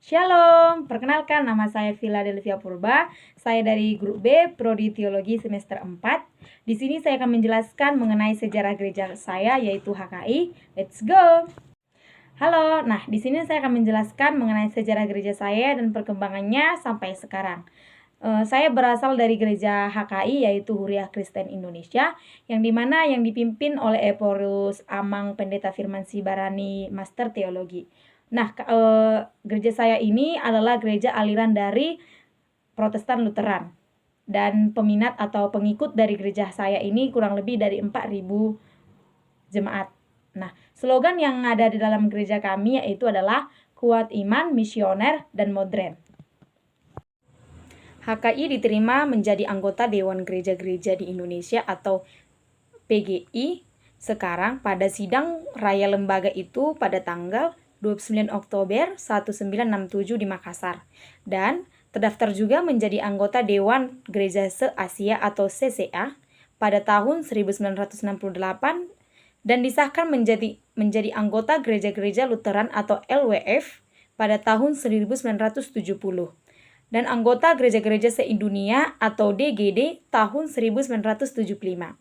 Shalom, perkenalkan nama saya Philadelphia Purba. Saya dari grup B, Prodi Teologi semester 4. Di sini saya akan menjelaskan mengenai sejarah gereja saya yaitu HKI. Let's go. Halo, di sini saya akan menjelaskan mengenai sejarah gereja saya dan perkembangannya sampai sekarang. Saya berasal dari gereja HKI yaitu Huria Kristen Indonesia yang dipimpin oleh Eporus Amang Pendeta Firman Sibarani Master Teologi. Gereja saya ini adalah gereja aliran dari Protestan Lutheran dan peminat atau pengikut dari gereja saya ini kurang lebih dari 4.000 jemaat. Slogan yang ada di dalam gereja kami yaitu adalah kuat iman, misioner, dan modern. HKI diterima menjadi anggota Dewan Gereja-Gereja di Indonesia atau PGI sekarang pada sidang raya lembaga itu pada tanggal 29 Oktober 1967 di Makassar dan terdaftar juga menjadi anggota Dewan Gereja se-Asia atau CCA pada tahun 1968 dan disahkan menjadi anggota Gereja-Gereja Lutheran atau LWF pada tahun 1970 dan anggota Gereja-Gereja se-Dunia atau DGD tahun 1975.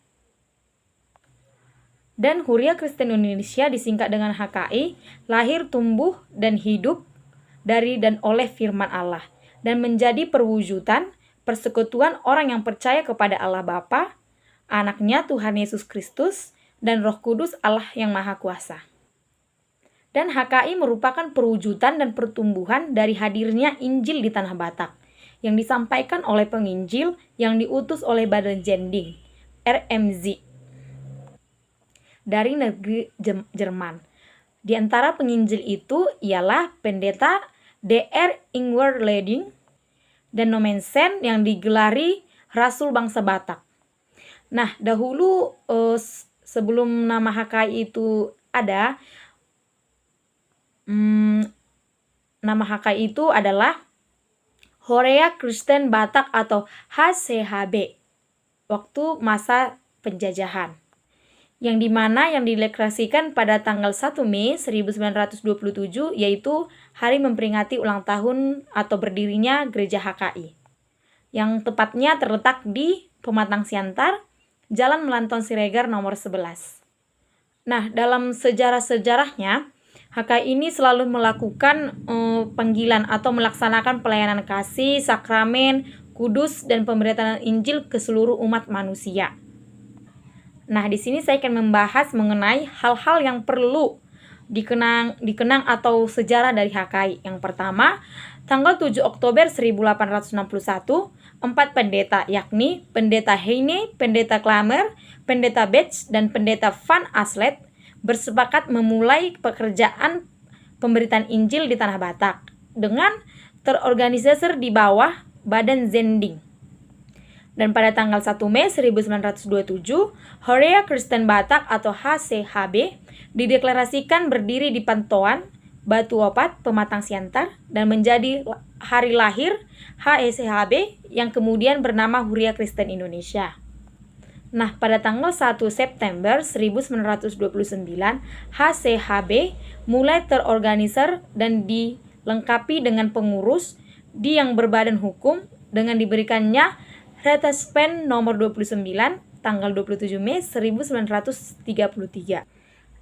Dan Huria Kristen Indonesia disingkat dengan HKI, lahir, tumbuh, dan hidup dari dan oleh firman Allah, dan menjadi perwujudan persekutuan orang yang percaya kepada Allah Bapa, Anaknya Tuhan Yesus Kristus, dan Roh Kudus Allah yang Maha Kuasa. Dan HKI merupakan perwujudan dan pertumbuhan dari hadirnya Injil di Tanah Batak, yang disampaikan oleh penginjil yang diutus oleh Badan Zending, RMZ, dari negeri Jerman. Di antara penginjil itu ialah Pendeta Dr. Ingwer Leding dan Nomensen yang digelari Rasul Bangsa Batak. Dahulu sebelum nama HKI itu ada, nama HKI itu adalah Huria Kristen Batak atau HCHB waktu masa penjajahan, yang dideklarasikan pada tanggal 1 Mei 1927 yaitu hari memperingati ulang tahun atau berdirinya gereja HKI, yang tepatnya terletak di Pematang Siantar, Jalan Melanton Siregar nomor 11. Dalam sejarah-sejarahnya HKI ini selalu melakukan panggilan atau melaksanakan pelayanan kasih, sakramen, kudus, dan pemberitaan Injil ke seluruh umat manusia. Di sini saya akan membahas mengenai hal-hal yang perlu dikenang atau sejarah dari HKI. Yang pertama, tanggal 7 Oktober 1861, 4 pendeta yakni Pendeta Heine, Pendeta Klamer, Pendeta Betz, dan Pendeta Van Aslet bersepakat memulai pekerjaan pemberitaan Injil di Tanah Batak dengan terorganisir di bawah Badan Zending. Dan pada tanggal 1 Mei 1927, Huria Kristen Batak atau HCHB dideklarasikan berdiri di Pantauan, Batu Opat, Pematang Siantar, dan menjadi hari lahir HCHB yang kemudian bernama Huria Kristen Indonesia. Pada tanggal 1 September 1929, HCHB mulai terorganisir dan dilengkapi dengan pengurus yang berbadan hukum dengan diberikannya Retaspen nomor 29 tanggal 27 Mei 1933.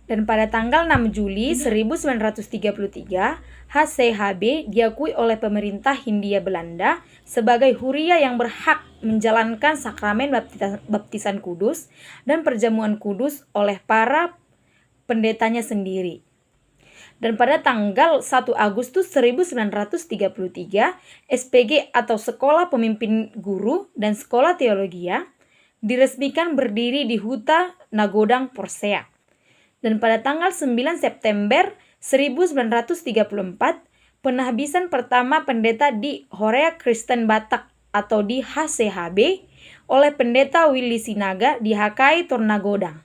Dan pada tanggal 6 Juli 1933, HCHB diakui oleh pemerintah Hindia Belanda sebagai Huria yang berhak menjalankan sakramen baptisan kudus dan perjamuan kudus oleh para pendetanya sendiri. Dan pada tanggal 1 Agustus 1933, SPG atau Sekolah Pemimpin Guru dan Sekolah Teologia diresmikan berdiri di Huta Nagodang, Porsea. Dan pada tanggal 9 September 1934, penahbisan pertama pendeta di Huria Kristen Batak atau di HCHB oleh Pendeta Willy Sinaga di HKI Tornagodang.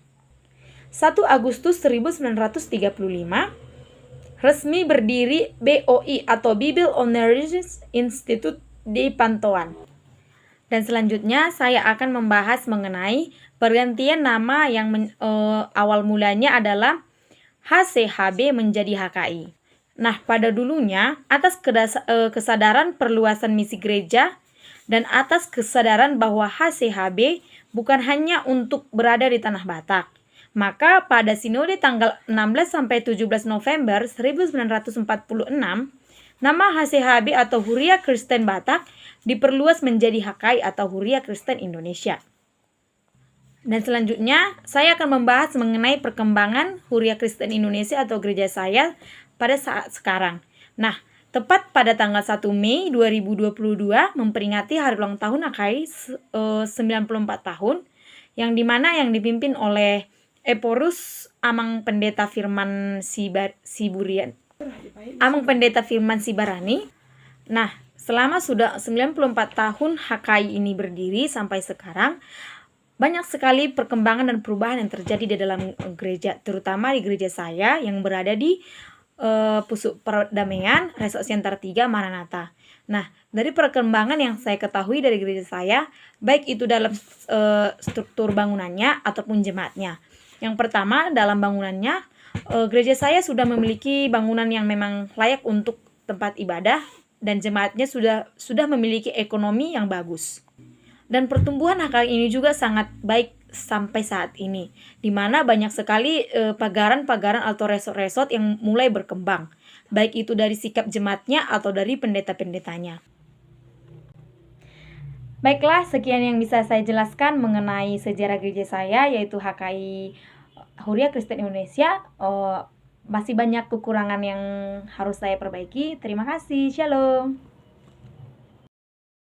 1 Agustus 1935, resmi berdiri BOI atau Bible Honoris Institute di Pantauan. Dan selanjutnya saya akan membahas mengenai pergantian nama yang awal mulanya adalah HCHB menjadi HKI. Nah, pada dulunya, atas kesadaran perluasan misi gereja dan atas kesadaran bahwa HCHB bukan hanya untuk berada di Tanah Batak, maka pada sinode tanggal 16-17 November 1946, nama HCHB atau Huria Kristen Batak diperluas menjadi HKI atau Huria Kristen Indonesia. Dan selanjutnya, saya akan membahas mengenai perkembangan Huria Kristen Indonesia atau gereja saya pada saat sekarang. Nah, tepat pada tanggal 1 Mei 2022 memperingati hari ulang tahun HKI 94 tahun, yang dimana yang dipimpin oleh Eporus Amang Pendeta Firman Sibarani. Nah, selama sudah 94 tahun HKI ini berdiri sampai sekarang, banyak sekali perkembangan dan perubahan yang terjadi di dalam gereja, terutama di gereja saya yang berada di Pusuk Perdamaian Resort Center 3 Maranatha. Nah, dari perkembangan yang saya ketahui dari gereja saya, baik itu dalam struktur bangunannya ataupun jemaatnya. Yang pertama, dalam bangunannya, gereja saya sudah memiliki bangunan yang memang layak untuk tempat ibadah dan jemaatnya sudah memiliki ekonomi yang bagus. Dan pertumbuhan HKI ini juga sangat baik sampai saat ini, di mana banyak sekali pagaran-pagaran atau resort-resort yang mulai berkembang, baik itu dari sikap jemaatnya atau dari pendeta-pendetanya. Baiklah, sekian yang bisa saya jelaskan mengenai sejarah gereja saya, yaitu HKI Huria Kristen Indonesia. Masih banyak kekurangan yang harus saya perbaiki. Terima kasih. Shalom.